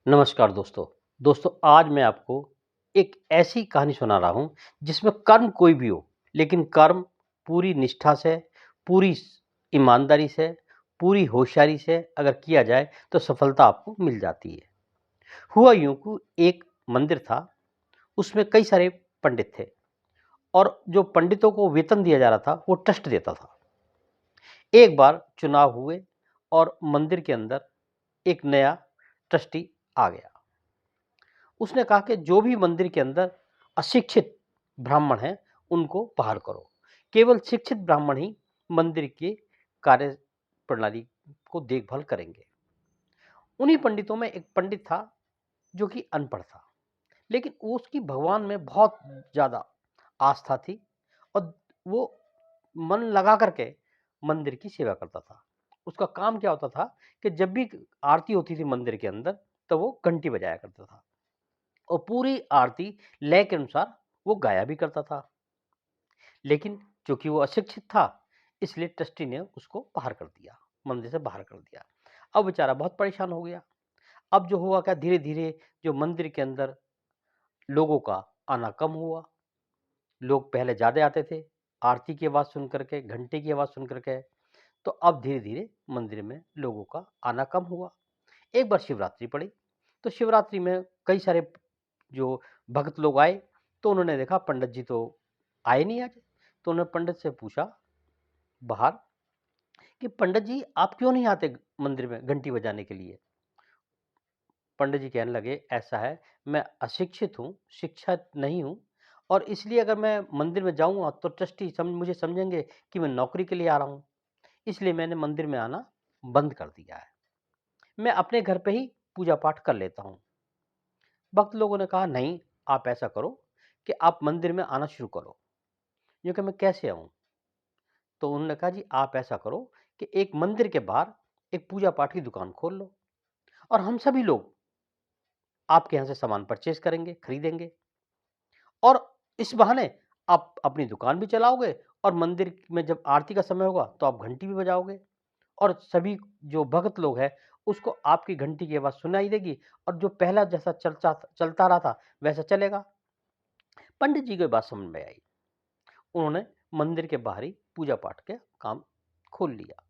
नमस्कार दोस्तों। दोस्तों आज मैं आपको एक ऐसी कहानी सुना रहा हूँ जिसमें कर्म कोई भी हो, लेकिन कर्म पूरी निष्ठा से, पूरी ईमानदारी से, पूरी होशियारी से अगर किया जाए तो सफलता आपको मिल जाती है। हुआ यूँ कि एक मंदिर था, उसमें कई सारे पंडित थे और जो पंडितों को वेतन दिया जा रहा था, वो ट्रस्ट देता था। एक बार चुनाव हुए और मंदिर के अंदर एक नया ट्रस्टी आ गया। उसने कहा कि जो भी मंदिर के अंदर अशिक्षित ब्राह्मण हैं, उनको बाहर करो। केवल शिक्षित ब्राह्मण ही मंदिर की कार्य प्रणाली को देखभाल करेंगे। उन्हीं पंडितों में एक पंडित था जो कि अनपढ़ था, लेकिन उसकी भगवान में बहुत ज़्यादा आस्था थी और वो मन लगा करके मंदिर की सेवा करता था। उसका काम क्या होता था कि जब भी आरती होती थी मंदिर के अंदर, तो वो घंटी बजाया करता था। और पूरी आरती लय के अनुसार वो गाया भी करता था। लेकिन चूंकि वो अशिक्षित था, इसलिए ट्रस्टी ने उसको बाहर कर दिया, मंदिर से बाहर कर दिया। अब बेचारा बहुत परेशान हो गया। अब जो हुआ क्या, धीरे धीरे जो मंदिर के अंदर लोगों का आना कम हुआ। लोग पहले ज्यादा आते थे, आरती की आवाज सुन करके, घंटे की आवाज सुन करके। तो अब धीरे धीरे मंदिर में लोगों का आना कम हुआ। एक बार शिवरात्रि पड़ी, तो शिवरात्रि में कई सारे जो भक्त लोग आए, तो उन्होंने देखा पंडित जी तो आए नहीं आज। तो उन्होंने पंडित से पूछा बाहर कि पंडित जी आप क्यों नहीं आते मंदिर में घंटी बजाने के लिए। पंडित जी कहने लगे ऐसा है, मैं अशिक्षित हूँ, शिक्षा नहीं हूँ, और इसलिए अगर मैं मंदिर में जाऊंगा तो ट्रस्टी मुझे समझेंगे कि मैं नौकरी के लिए आ रहा हूँ। इसलिए मैंने मंदिर में आना बंद कर दिया है। मैं अपने घर पे ही पूजा पाठ कर लेता हूँ। भक्त लोगों ने कहा नहीं, आप ऐसा करो कि आप मंदिर में आना शुरू करो। यूँ कि मैं कैसे आऊँ? तो उन्होंने कहा जी आप ऐसा करो कि एक मंदिर के बाहर एक पूजा पाठ की दुकान खोल लो और हम सभी लोग आपके यहाँ से सामान परचेज़ करेंगे, खरीदेंगे, और इस बहाने आप अपनी दुकान भी चलाओगे और मंदिर में जब आरती का समय होगा तो आप घंटी भी बजाओगे और सभी जो भक्त लोग हैं उसको आपकी घंटी की आवाज़ सुनाई देगी और जो पहला जैसा चलता रहा था वैसा चलेगा। पंडित जी को ये बात समझ में आई। उन्होंने मंदिर के बाहर ही पूजा पाठ के काम खोल लिया।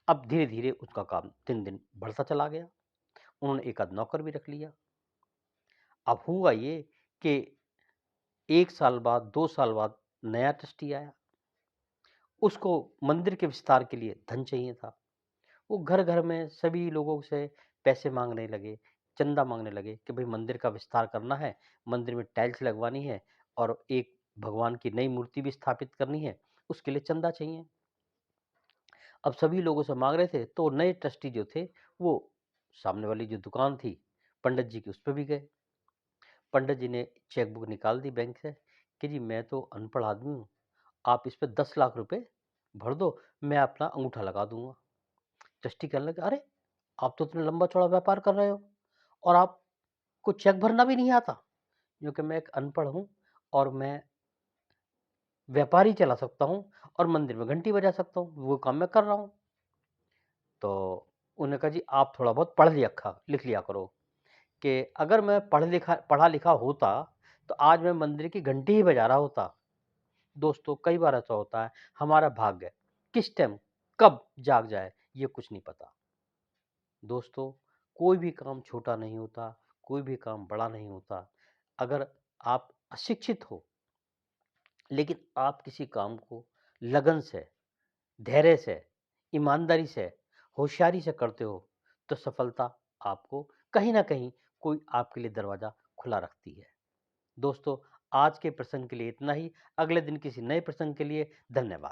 अब धीरे-धीरे उसका काम दिन-दिन बढ़ता चला गया। उन्होंने एक आध नौकर भी रख लिया। अब हुआ ये कि 1 साल बाद, 2 साल बाद नया ट्रस्टी आया। उसको मंदिर के विस्तार के लिए धन चाहिए था। वो घर-घर में सभी लोगों से पैसे माँगने लगे, चंदा माँगने लगे कि भई मंदिर का विस्तार करना है, मंदिर में टाइल्स लगवानी है और एक भगवान की नई मूर्ति भी स्थापित करनी है, उसके लिए चंदा चाहिए। अब सभी लोगों से माँग रहे थे, तो नए ट्रस्टी जो थे, वो सामने वाली जो दुकान थी, पंडित जी की, उस पे भी गए। पंडित जी ने चेक बुक निकाल दी बैंक से कि जी मैं तो अनपढ़ आदमी हूँ, आप इस पे 10 लाख रुपए भर दो, मैं अपना अंगूठा लगा दूँगा। ट्रस्टी कहने लगे, "अरे! आप तो इतना लंबा-चौड़ा व्यापार कर रहे हो और आपको चेक भरना भी नहीं आता?" क्योंकि मैं एक अनपढ़ हूँ और मैं व्यापार ही चला सकता हूँ और मंदिर में घंटी बजा सकता हूँ, वो काम मैं कर रहा हूँ। तो उन्होंने कहा, "जी आप थोड़ा बहुत पढ़ लिखा लिख लिया करो कि अगर मैं पढ़ा लिखा होता, तो आज मैं मंदिर की घंटी ही बजा रहा होता।" दोस्तों कई बार ऐसा होता है, हमारा भाग्य किस टाइम कब जाग जाए ये कुछ नहीं पता। दोस्तों कोई भी काम छोटा नहीं होता, कोई भी काम बड़ा नहीं होता। अगर आप अशिक्षित हो, लेकिन आप किसी काम को लगन से, धैर्य से, ईमानदारी से, होशियारी से करते हो, तो सफलता आपको कहीं न कहीं कोई आपके लिए दरवाज़ा खुला रखती है। दोस्तों आज के प्रसंग के लिए इतना ही, अगले दिन किसी नए प्रसंग के लिए धन्यवाद।